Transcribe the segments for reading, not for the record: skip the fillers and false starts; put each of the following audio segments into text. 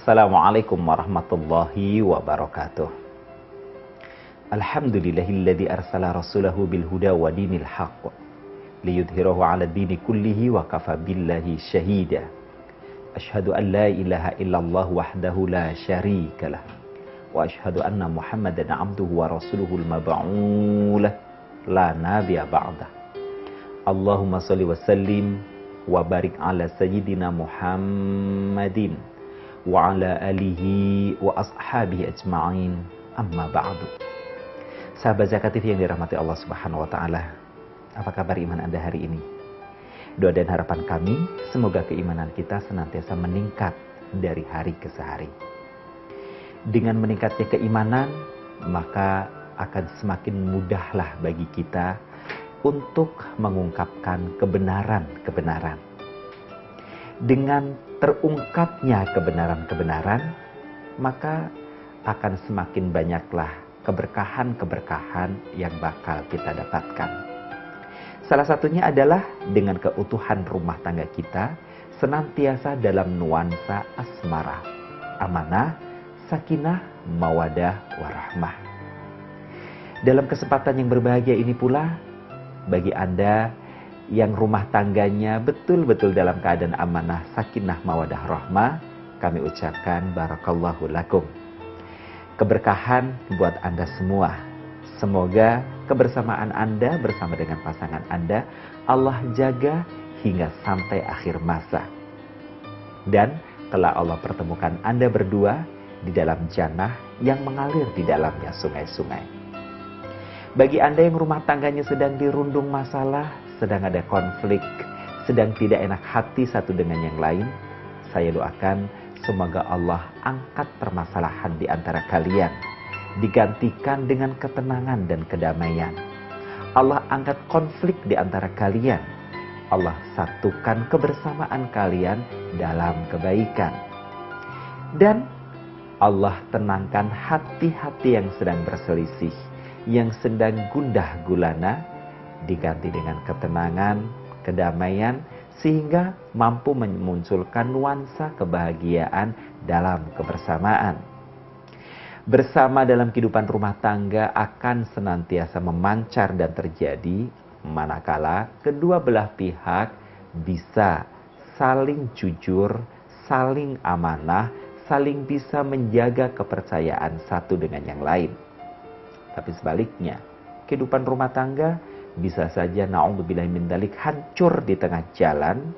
Assalamualaikum warahmatullahi wabarakatuh. Alhamdulillahilladzi arsala rasulahu bil huda wa dinil haqq liyudhhirahu 'ala dini kullihi wa kafa billahi syahida. Asyhadu an la ilaha illallah wahdahu la syarikalah wa asyhadu anna Muhammadan 'abduhu wa rasuluhul mab'uulah la nabiyya ba'dah. Allahumma shalli wa sallim wa barik 'ala sayyidina Muhammadin wa ala alihi wa ashabihi ajma'in, amma ba'du. Sahabat Zakatif yang dirahmati Allah Subhanahu wa taala, apa kabar iman Anda hari ini? Doa dan harapan kami semoga keimanan kita senantiasa meningkat dari hari ke hari. Dengan meningkatnya keimanan, maka akan semakin mudahlah bagi kita untuk mengungkapkan kebenaran-kebenaran. Dengan terungkapnya kebenaran-kebenaran, maka akan semakin banyaklah keberkahan-keberkahan yang bakal kita dapatkan. Salah satunya adalah dengan keutuhan rumah tangga kita senantiasa dalam nuansa asmara, amanah, sakinah, mawadah, warahmah. Dalam kesempatan yang berbahagia ini pula, bagi Anda yang rumah tangganya betul-betul dalam keadaan amanah, sakinah, mawadah, rahmah, kami ucapkan barakallahu lakum. Keberkahan buat Anda semua. Semoga kebersamaan Anda bersama dengan pasangan Anda Allah jaga hingga sampai akhir masa. Dan telah Allah pertemukan Anda berdua di dalam jannah yang mengalir di dalamnya sungai-sungai. Bagi Anda yang rumah tangganya sedang dirundung masalah, sedang ada konflik, sedang tidak enak hati satu dengan yang lain, saya doakan semoga Allah angkat permasalahan di antara kalian, digantikan dengan ketenangan dan kedamaian. Allah angkat konflik di antara kalian, Allah satukan kebersamaan kalian dalam kebaikan. Dan Allah tenangkan hati-hati yang sedang berselisih, yang sedang gundah gulana, diganti dengan ketenangan, kedamaian, sehingga mampu memunculkan nuansa kebahagiaan dalam kebersamaan. Bersama dalam kehidupan rumah tangga akan senantiasa memancar dan terjadi manakala kedua belah pihak bisa saling jujur, saling amanah, saling bisa menjaga kepercayaan satu dengan yang lain. Tapi sebaliknya, kehidupan rumah tangga bisa saja na'udzubillahi min dzalik hancur di tengah jalan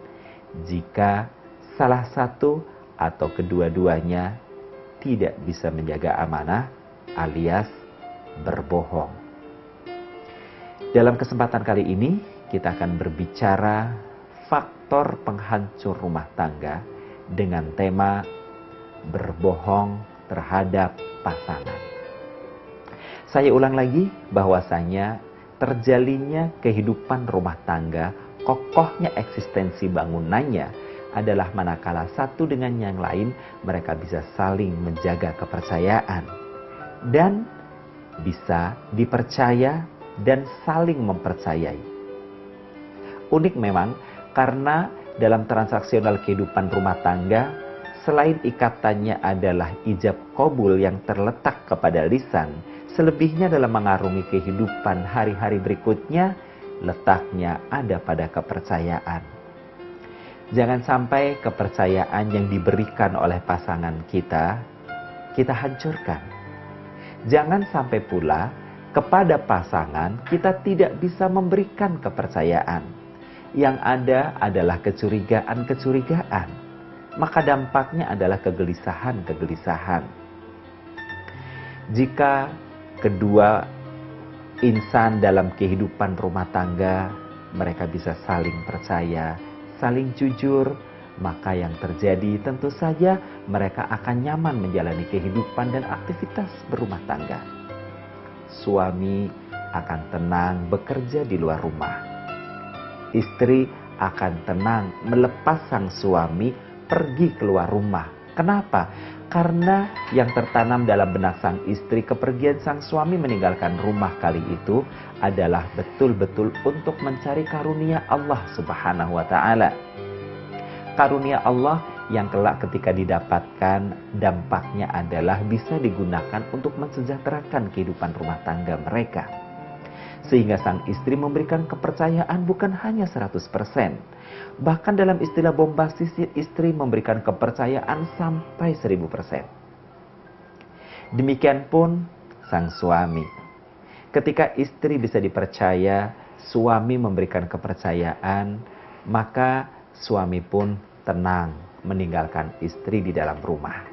jika salah satu atau kedua-duanya tidak bisa menjaga amanah alias berbohong. Dalam kesempatan kali ini kita akan berbicara faktor penghancur rumah tangga dengan tema berbohong terhadap pasangan. Saya ulang lagi bahwasanya terjalinnya kehidupan rumah tangga, kokohnya eksistensi bangunannya adalah manakala satu dengan yang lain mereka bisa saling menjaga kepercayaan dan bisa dipercaya dan saling mempercayai. Unik memang karena dalam transaksional kehidupan rumah tangga, selain ikatannya adalah ijab qabul yang terletak kepada lisan, selebihnya dalam mengarungi kehidupan hari-hari berikutnya, letaknya ada pada kepercayaan. Jangan sampai kepercayaan yang diberikan oleh pasangan kita hancurkan. Jangan sampai pula kepada pasangan kita tidak bisa memberikan kepercayaan. Yang ada adalah kecurigaan-kecurigaan. Maka dampaknya adalah kegelisahan-kegelisahan. Jika kedua insan dalam kehidupan rumah tangga, mereka bisa saling percaya, saling jujur, maka yang terjadi tentu saja mereka akan nyaman menjalani kehidupan dan aktivitas berumah tangga. Suami akan tenang bekerja di luar rumah. Istri akan tenang melepas sang suami pergi keluar rumah. Kenapa? Karena yang tertanam dalam benak sang istri kepergian sang suami meninggalkan rumah kali itu adalah betul-betul untuk mencari karunia Allah Subhanahu wa Ta'ala. Karunia Allah yang kelak ketika didapatkan dampaknya adalah bisa digunakan untuk mensejahterakan kehidupan rumah tangga mereka. Sehingga sang istri memberikan kepercayaan bukan hanya 100%. Bahkan dalam istilah bombastis, istri memberikan kepercayaan sampai 1000%. Demikian pun sang suami. Ketika istri bisa dipercaya, suami memberikan kepercayaan, maka suami pun tenang meninggalkan istri di dalam rumah.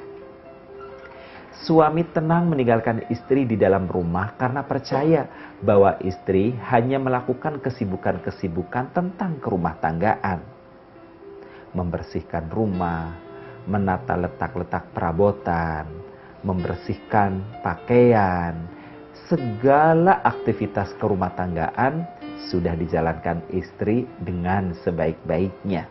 Suami tenang meninggalkan istri di dalam rumah karena percaya bahwa istri hanya melakukan kesibukan-kesibukan tentang kerumah tanggaan. Membersihkan rumah, menata letak-letak perabotan, membersihkan pakaian, segala aktivitas kerumah tanggaan sudah dijalankan istri dengan sebaik-baiknya.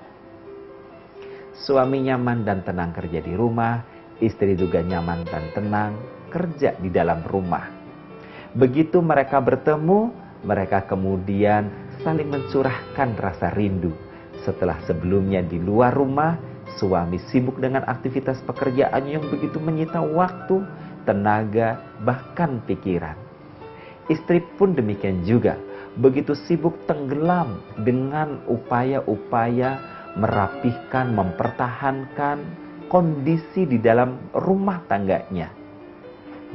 Suami nyaman dan tenang kerja di rumah, istri juga nyaman dan tenang kerja di dalam rumah. Begitu mereka bertemu, mereka kemudian saling mencurahkan rasa rindu. Setelah sebelumnya di luar rumah, suami sibuk dengan aktivitas pekerjaan yang begitu menyita waktu, tenaga, bahkan pikiran. Istri pun demikian juga, begitu sibuk tenggelam dengan upaya-upaya merapihkan, mempertahankan kondisi di dalam rumah tangganya.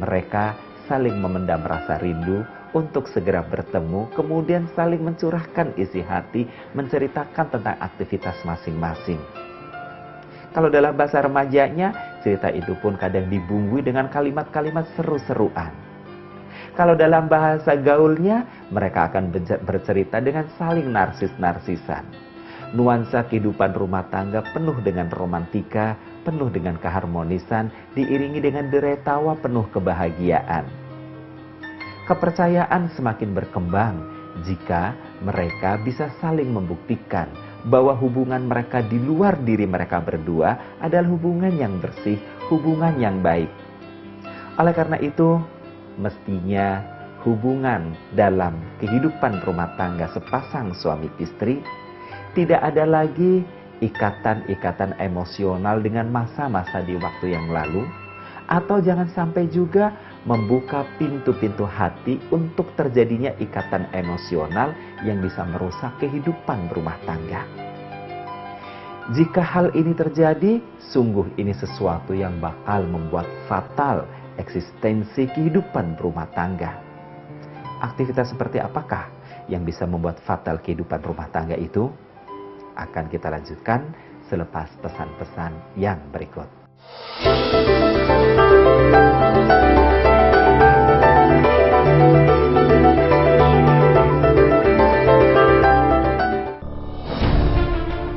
Mereka saling memendam rasa rindu untuk segera bertemu, kemudian saling mencurahkan isi hati, menceritakan tentang aktivitas masing-masing. Kalau dalam bahasa remajanya, cerita itu pun kadang dibumbui dengan kalimat-kalimat seru-seruan. Kalau dalam bahasa gaulnya, mereka akan bercerita dengan saling narsis-narsisan. Nuansa kehidupan rumah tangga penuh dengan romantika, penuh dengan keharmonisan, diiringi dengan derai tawa penuh kebahagiaan. Kepercayaan semakin berkembang jika mereka bisa saling membuktikan bahwa hubungan mereka di luar diri mereka berdua adalah hubungan yang bersih, hubungan yang baik. Oleh karena itu, mestinya hubungan dalam kehidupan rumah tangga sepasang suami istri tidak ada lagi ikatan-ikatan emosional dengan masa-masa di waktu yang lalu, atau jangan sampai juga membuka pintu-pintu hati untuk terjadinya ikatan emosional yang bisa merusak kehidupan rumah tangga. Jika hal ini terjadi, sungguh ini sesuatu yang bakal membuat fatal eksistensi kehidupan rumah tangga. Aktivitas seperti apakah yang bisa membuat fatal kehidupan rumah tangga itu? Akan kita lanjutkan selepas pesan-pesan yang berikut.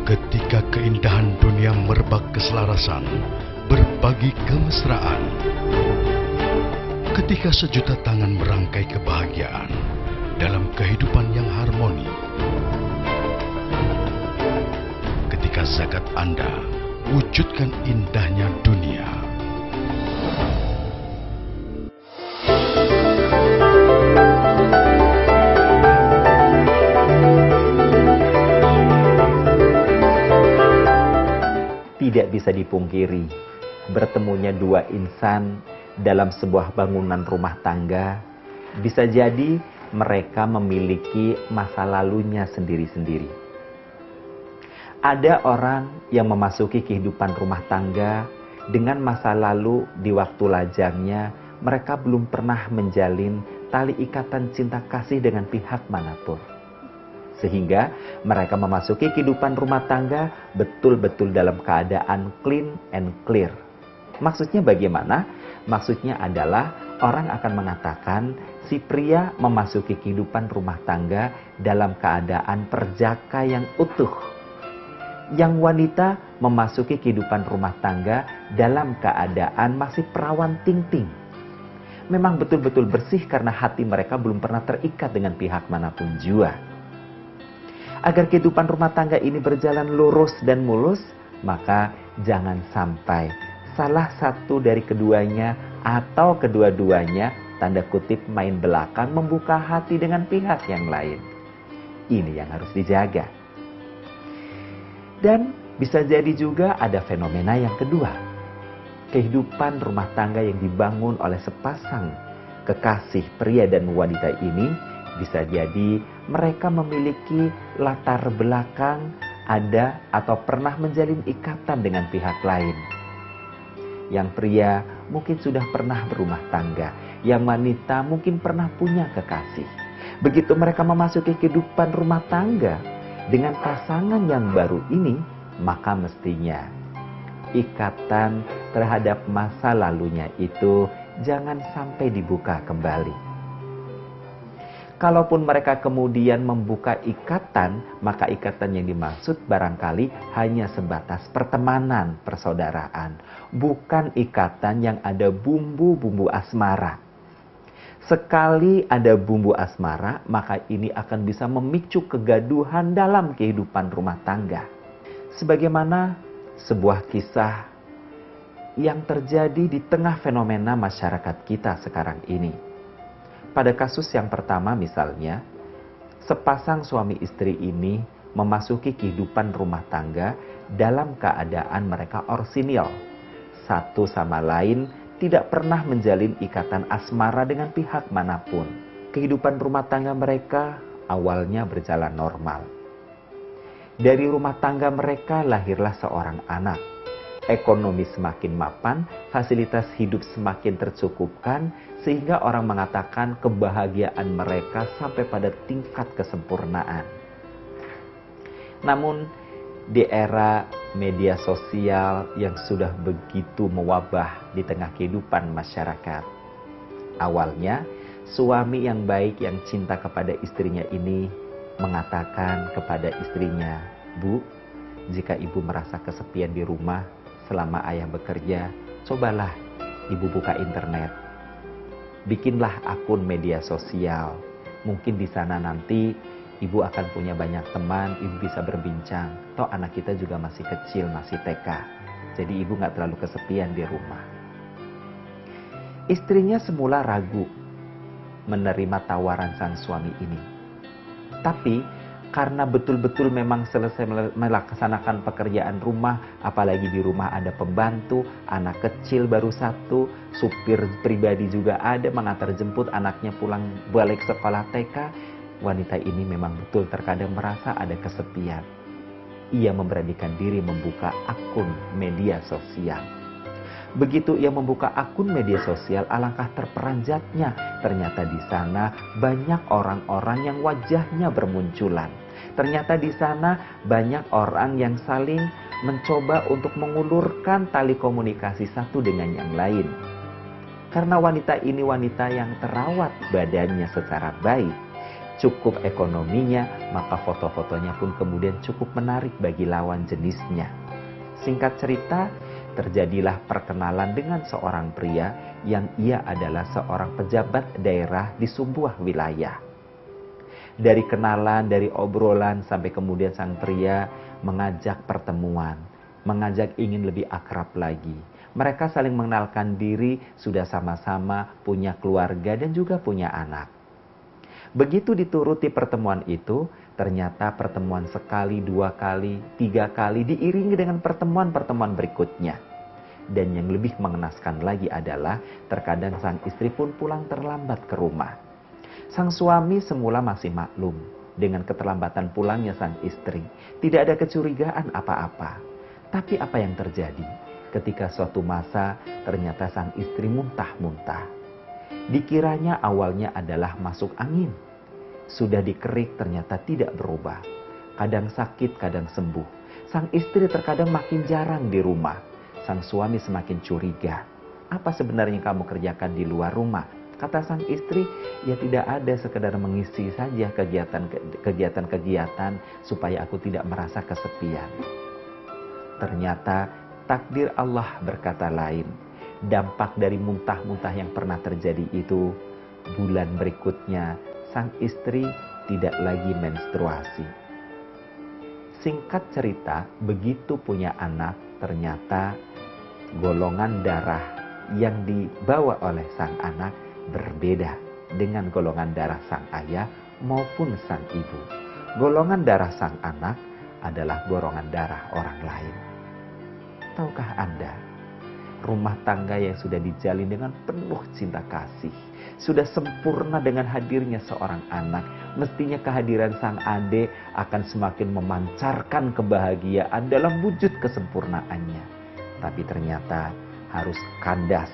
Ketika keindahan dunia merebak keselarasan, berbagi kemesraan. Ketika sejuta tangan merangkai kebahagiaan dalam kehidupan yang harmoni. Ketika zakat Anda wujudkan indahnya dunia. Tidak bisa dipungkiri, bertemunya dua insan dalam sebuah bangunan rumah tangga bisa jadi mereka memiliki masa lalunya sendiri-sendiri. Ada orang yang memasuki kehidupan rumah tangga dengan masa lalu di waktu lajangnya mereka belum pernah menjalin tali ikatan cinta kasih dengan pihak manapun. Sehingga mereka memasuki kehidupan rumah tangga betul-betul dalam keadaan clean and clear. Maksudnya bagaimana? Maksudnya adalah orang akan mengatakan si pria memasuki kehidupan rumah tangga dalam keadaan perjaka yang utuh. Yang wanita memasuki kehidupan rumah tangga dalam keadaan masih perawan ting-ting. Memang betul-betul bersih karena hati mereka belum pernah terikat dengan pihak manapun jua. Agar kehidupan rumah tangga ini berjalan lurus dan mulus, maka jangan sampai salah satu dari keduanya atau kedua-duanya tanda kutip main belakang membuka hati dengan pihak yang lain. Ini yang harus dijaga. Dan Bisa jadi juga ada fenomena yang kedua. Kehidupan rumah tangga yang dibangun oleh sepasang kekasih pria dan wanita ini bisa jadi mereka memiliki latar belakang ada atau pernah menjalin ikatan dengan pihak lain. Yang pria mungkin sudah pernah berumah tangga, yang wanita mungkin pernah punya kekasih. Begitu mereka memasuki kehidupan rumah tangga dengan pasangan yang baru ini, maka mestinya ikatan terhadap masa lalunya itu jangan sampai dibuka kembali. Kalaupun mereka kemudian membuka ikatan, maka ikatan yang dimaksud barangkali hanya sebatas pertemanan, persaudaraan, bukan ikatan yang ada bumbu-bumbu asmara. Sekali ada bumbu asmara, maka ini akan bisa memicu kegaduhan dalam kehidupan rumah tangga. Sebagaimana sebuah kisah yang terjadi di tengah fenomena masyarakat kita sekarang ini. Pada kasus yang pertama misalnya, sepasang suami istri ini memasuki kehidupan rumah tangga dalam keadaan mereka orsinil. Satu sama lain tidak pernah menjalin ikatan asmara dengan pihak manapun. Kehidupan rumah tangga mereka awalnya berjalan normal. Dari rumah tangga mereka lahirlah seorang anak. Ekonomi semakin mapan, fasilitas hidup semakin tercukupkan, sehingga orang mengatakan kebahagiaan mereka sampai pada tingkat kesempurnaan. Namun, di era media sosial yang sudah begitu mewabah di tengah kehidupan masyarakat, awalnya suami yang baik yang cinta kepada istrinya ini mengatakan kepada istrinya, "Bu, jika ibu merasa kesepian di rumah selama ayah bekerja, cobalah ibu buka internet. Bikinlah akun media sosial. Mungkin di sana nanti ibu akan punya banyak teman, ibu bisa berbincang. Toh anak kita juga masih kecil, masih TK. Jadi ibu gak terlalu kesepian di rumah." Istrinya semula ragu menerima tawaran sang suami ini. Tapi karena betul-betul memang selesai melaksanakan pekerjaan rumah, apalagi di rumah ada pembantu, anak kecil baru satu, supir pribadi juga ada, mengantar jemput anaknya pulang balik sekolah TK, wanita ini memang betul terkadang merasa ada kesepian. Ia memberanikan diri membuka akun media sosial. Begitu ia membuka akun media sosial, alangkah terperanjatnya. Ternyata di sana banyak orang-orang yang wajahnya bermunculan. Ternyata di sana banyak orang yang saling mencoba untuk mengulurkan tali komunikasi satu dengan yang lain. Karena wanita ini wanita yang terawat badannya secara baik, cukup ekonominya, maka foto-fotonya pun kemudian cukup menarik bagi lawan jenisnya. Singkat cerita, terjadilah perkenalan dengan seorang pria yang ia adalah seorang pejabat daerah di sebuah wilayah. Dari kenalan, dari obrolan, sampai kemudian sang pria mengajak pertemuan, mengajak ingin lebih akrab lagi. Mereka saling mengenalkan diri, sudah sama-sama punya keluarga dan juga punya anak. Begitu dituruti pertemuan itu, ternyata pertemuan sekali, 2 kali, 3 kali diiringi dengan pertemuan-pertemuan berikutnya. Dan yang lebih mengenaskan lagi adalah terkadang sang istri pun pulang terlambat ke rumah. Sang suami semula masih maklum dengan keterlambatan pulangnya sang istri. Tidak ada kecurigaan apa-apa. Tapi apa yang terjadi? Ketika suatu masa ternyata sang istri muntah-muntah. Dikiranya awalnya adalah masuk angin. Sudah dikerik ternyata tidak berubah. Kadang sakit, kadang sembuh. Sang istri terkadang makin jarang di rumah. Sang suami semakin curiga. Apa sebenarnya kamu kerjakan di luar rumah? Kata sang istri, ya tidak ada, sekedar mengisi saja kegiatan-kegiatan supaya aku tidak merasa kesepian. Ternyata takdir Allah berkata lain. Dampak dari muntah-muntah yang pernah terjadi itu, bulan berikutnya sang istri tidak lagi menstruasi. Singkat cerita, begitu punya anak, ternyata golongan darah yang dibawa oleh sang anak berbeda dengan golongan darah sang ayah maupun sang ibu. Golongan darah sang anak adalah golongan darah orang lain. Tahukah Anda, rumah tangga yang sudah dijalin dengan penuh cinta kasih, sudah sempurna dengan hadirnya seorang anak, mestinya kehadiran sang adik akan semakin memancarkan kebahagiaan dalam wujud kesempurnaannya. Tapi ternyata harus kandas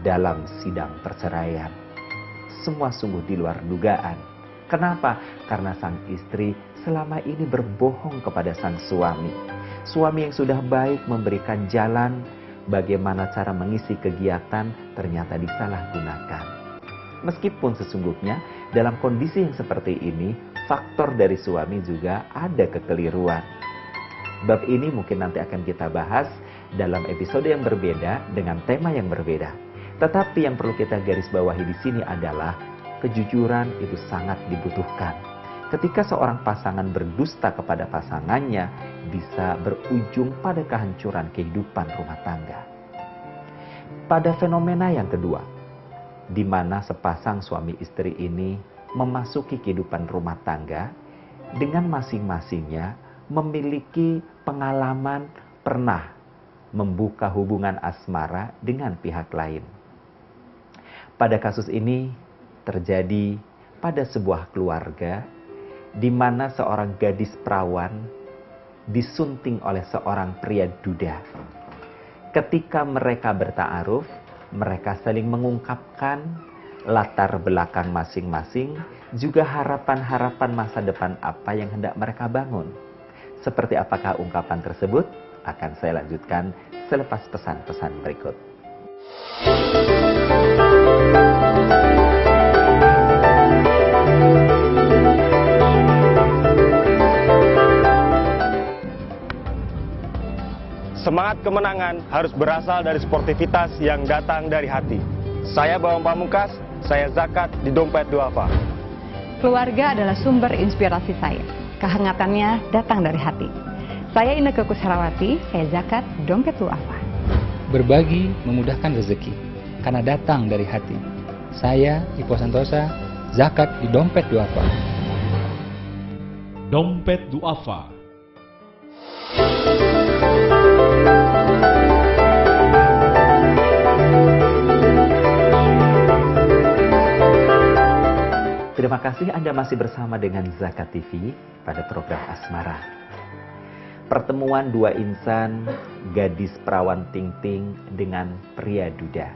dalam sidang perceraian. Semua sungguh di luar dugaan. Kenapa? Karena sang istri selama ini berbohong kepada sang suami. Suami yang sudah baik memberikan jalan bagaimana cara mengisi kegiatan ternyata disalahgunakan. Meskipun sesungguhnya dalam kondisi yang seperti ini, faktor dari suami juga ada kekeliruan. Bab ini mungkin nanti akan kita bahas dalam episode yang berbeda dengan tema yang berbeda. Tetapi yang perlu kita garis bawahi di sini adalah kejujuran itu sangat dibutuhkan. Ketika seorang pasangan berdusta kepada pasangannya, bisa berujung pada kehancuran kehidupan rumah tangga. Pada fenomena yang kedua, di mana sepasang suami istri ini memasuki kehidupan rumah tangga dengan masing-masingnya memiliki pengalaman pernah membuka hubungan asmara dengan pihak lain. Pada kasus ini terjadi pada sebuah keluarga di mana seorang gadis perawan disunting oleh seorang pria duda. Ketika mereka bertaaruf, mereka saling mengungkapkan latar belakang masing-masing, juga harapan-harapan masa depan apa yang hendak mereka bangun. Seperti apakah ungkapan tersebut? Akan saya lanjutkan selepas pesan-pesan berikut. Semangat kemenangan harus berasal dari sportivitas yang datang dari hati. Saya Bawang Pamungkas, saya zakat di Dompet Duafa. Keluarga adalah sumber inspirasi saya. Kehangatannya datang dari hati. Saya Inneke Kusharawati, saya zakat Dompet Duafa. Berbagi memudahkan rezeki, karena datang dari hati. Saya Ipo Santosa, zakat di Dompet Duafa. Dompet Duafa. Terima kasih Anda masih bersama dengan Zakat TV pada program Asmara. Pertemuan dua insan, gadis perawan ting-ting dengan pria duda.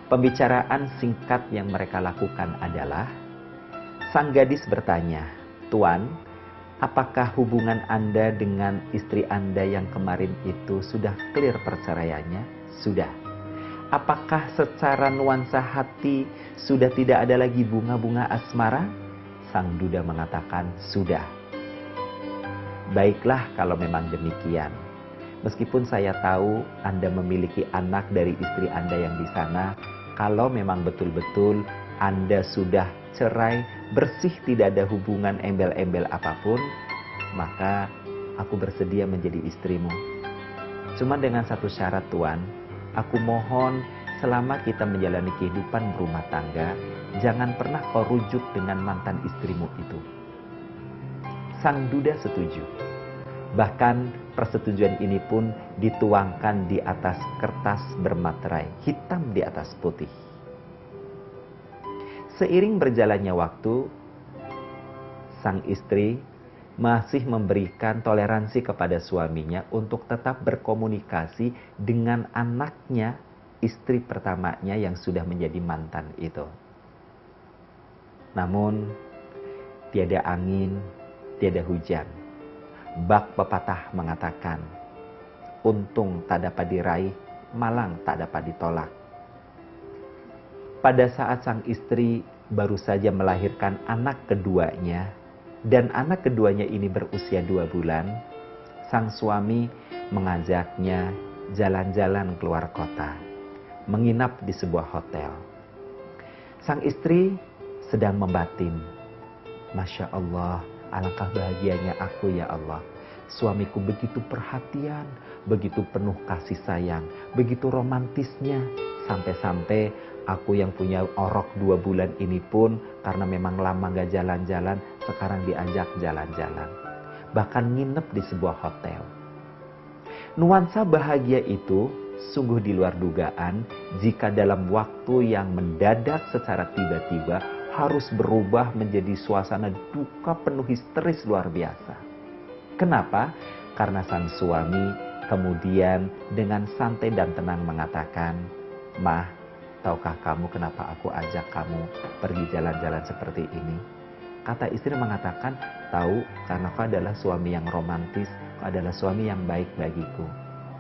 Pembicaraan singkat yang mereka lakukan adalah, sang gadis bertanya, "Tuan, apakah hubungan Anda dengan istri Anda yang kemarin itu sudah clear perceraiannya?" "Sudah." "Apakah secara nuansa hati sudah tidak ada lagi bunga-bunga asmara?" Sang duda mengatakan, "Sudah." "Baiklah kalau memang demikian. Meskipun saya tahu Anda memiliki anak dari istri Anda yang di sana, kalau memang betul-betul Anda sudah cerai, bersih, tidak ada hubungan embel-embel apapun, maka aku bersedia menjadi istrimu. Cuma dengan satu syarat, Tuan. Aku mohon selama kita menjalani kehidupan berumah tangga, jangan pernah kau rujuk dengan mantan istrimu itu." Sang duda setuju. Bahkan persetujuan ini pun dituangkan di atas kertas bermaterai, hitam di atas putih. Seiring berjalannya waktu, sang istri masih memberikan toleransi kepada suaminya untuk tetap berkomunikasi dengan anaknya, istri pertamanya yang sudah menjadi mantan itu. Namun, tiada angin, tiada hujan. Bak pepatah mengatakan, untung tak dapat diraih, malang tak dapat ditolak. Pada saat sang istri baru saja melahirkan anak keduanya, dan anak keduanya ini berusia 2 bulan, sang suami mengajaknya jalan-jalan keluar kota, menginap di sebuah hotel. Sang istri sedang membatin, "Masya Allah, alangkah bahagianya aku ya Allah. Suamiku begitu perhatian, begitu penuh kasih sayang, begitu romantisnya. Sampai-sampai aku yang punya orok 2 bulan ini pun karena memang lama gak jalan-jalan, sekarang diajak jalan-jalan. bahkan nginep di sebuah hotel. Nuansa bahagia itu sungguh di luar dugaan jika dalam waktu yang mendadak secara tiba-tiba harus berubah menjadi suasana duka penuh histeris luar biasa. Kenapa? Karena sang suami kemudian dengan santai dan tenang mengatakan, "Mah, tahukah kamu kenapa aku ajak kamu pergi jalan-jalan seperti ini?" Kata istri mengatakan, "Tahu, karena kau adalah suami yang romantis, kau adalah suami yang baik bagiku.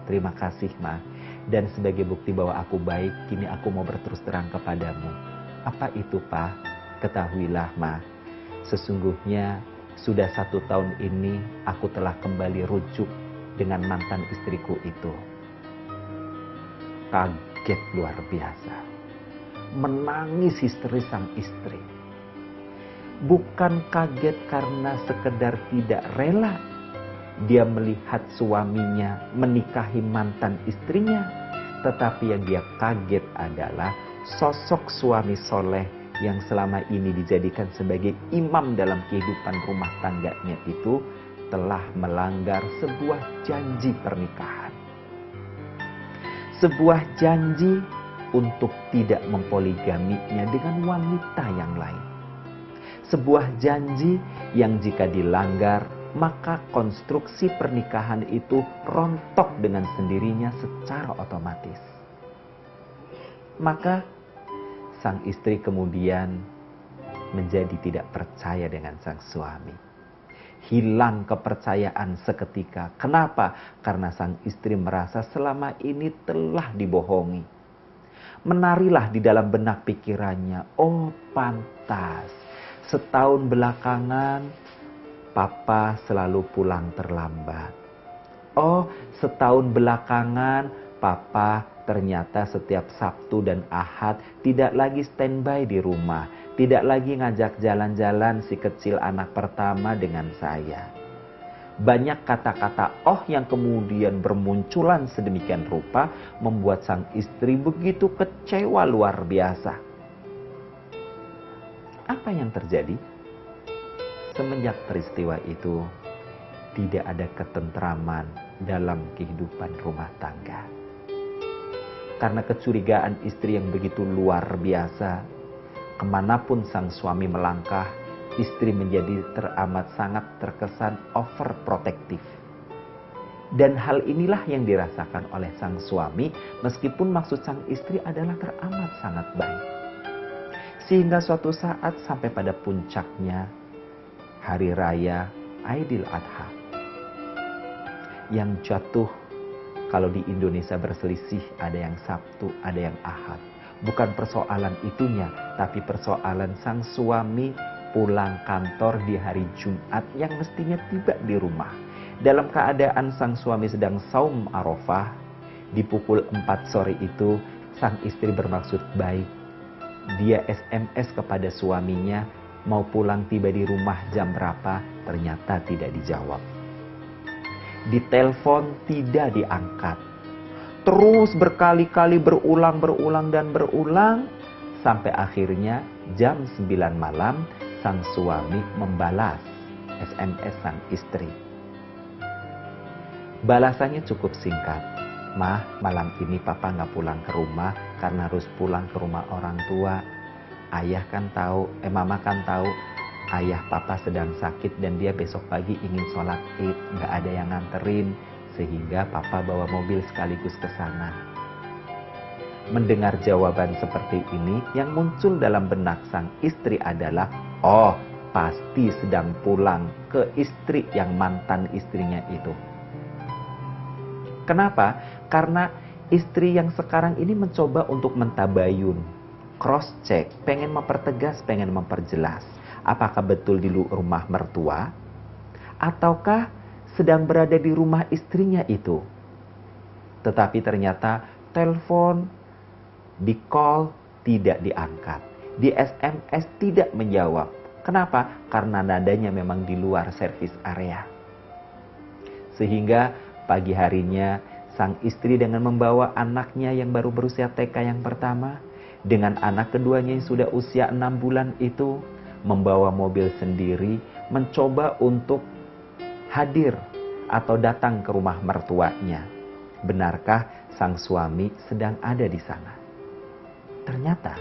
Terima kasih, Ma. Dan sebagai bukti bahwa aku baik, kini aku mau berterus terang kepadamu." "Apa itu, Pa?" "Ketahuilah, Ma, sesungguhnya sudah 1 tahun ini aku telah kembali rujuk dengan mantan istriku itu." Kaget luar biasa. Menangis histeris sang istri. Bukan kaget karena sekedar tidak rela dia melihat suaminya menikahi mantan istrinya, tetapi yang dia kaget adalah sosok suami soleh yang selama ini dijadikan sebagai imam dalam kehidupan rumah tangganya itu telah melanggar sebuah janji pernikahan. Sebuah janji untuk tidak mempoligaminya dengan wanita yang lain. Sebuah janji yang jika dilanggar, maka konstruksi pernikahan itu rontok dengan sendirinya secara otomatis. Maka sang istri kemudian menjadi tidak percaya dengan sang suami. Hilang kepercayaan seketika. Kenapa? Karena sang istri merasa selama ini telah dibohongi. Menarilah di dalam benak pikirannya, "Oh, pantas. Setahun belakangan, Papa selalu pulang terlambat. Oh, setahun belakangan, Papa ternyata setiap Sabtu dan Ahad tidak lagi standby di rumah. Tidak lagi ngajak jalan-jalan si kecil anak pertama dengan saya." Banyak kata-kata "oh" yang kemudian bermunculan sedemikian rupa membuat sang istri begitu kecewa luar biasa. Apa yang terjadi? Semenjak peristiwa itu, tidak ada ketentraman dalam kehidupan rumah tangga. Karena kecurigaan istri yang begitu luar biasa, kemanapun sang suami melangkah, istri menjadi teramat sangat terkesan overprotective. Dan hal inilah yang dirasakan oleh sang suami, meskipun maksud sang istri adalah teramat sangat baik. Sehingga suatu saat sampai pada puncaknya Hari Raya Aidil Adha yang jatuh, kalau di Indonesia berselisih, ada yang Sabtu, ada yang Ahad. Bukan persoalan itunya, tapi persoalan sang suami pulang kantor di hari Jumat yang mestinya tiba di rumah. Dalam keadaan sang suami sedang saum Arafah, di pukul 4 sore itu sang istri bermaksud baik. Dia SMS kepada suaminya, mau pulang tiba di rumah jam berapa, ternyata tidak dijawab. Ditelepon tidak diangkat. Terus berkali-kali berulang sampai akhirnya jam 9 malam sang suami membalas SMS sang istri. Balasannya cukup singkat. "Mah, malam ini Papa nggak pulang ke rumah karena harus pulang ke rumah orang tua. Mama kan tahu ayah Papa sedang sakit dan dia besok pagi ingin sholat Id, nggak ada yang nganterin, sehingga Papa bawa mobil sekaligus ke sana." Mendengar jawaban seperti ini, yang muncul dalam benak sang istri adalah, "Oh, pasti sedang pulang ke istri yang mantan istrinya itu." Kenapa? Karena istri yang sekarang ini mencoba untuk mentabayun, cross check, pengen mempertegas, pengen memperjelas. Apakah betul di rumah mertua? Ataukah sedang berada di rumah istrinya itu? Tetapi ternyata telepon, di call tidak diangkat, di SMS tidak menjawab. Kenapa? Karena nadanya memang di luar servis area. Sehingga pagi harinya sang istri dengan membawa anaknya yang baru berusia TK yang pertama, dengan anak keduanya yang sudah usia 6 bulan itu, membawa mobil sendiri, mencoba untuk hadir atau datang ke rumah mertuanya. Benarkah sang suami sedang ada di sana? Ternyata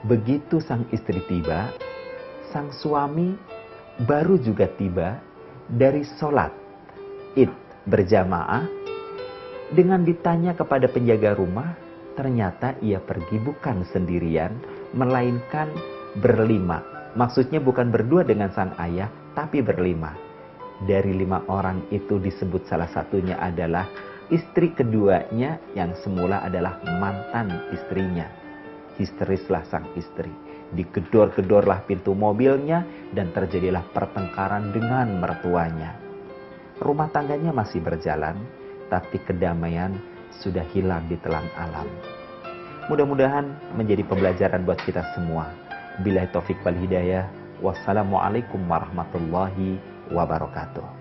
begitu sang istri tiba, sang suami baru juga tiba dari sholat Id berjamaah. Dengan ditanya kepada penjaga rumah, ternyata ia pergi bukan sendirian, melainkan berlima. Maksudnya bukan berdua dengan sang ayah, tapi berlima. Dari 5 orang itu disebut salah satunya adalah istri keduanya yang semula adalah mantan istrinya. Histerislah sang istri. Digedor-gedorlah pintu mobilnya dan terjadilah pertengkaran dengan mertuanya. Rumah tangganya masih berjalan, tapi kedamaian sudah hilang di telan alam. Mudah-mudahan menjadi pembelajaran buat kita semua. Billahi taufik wal hidayah. Wassalamualaikum warahmatullahi wabarakatuh.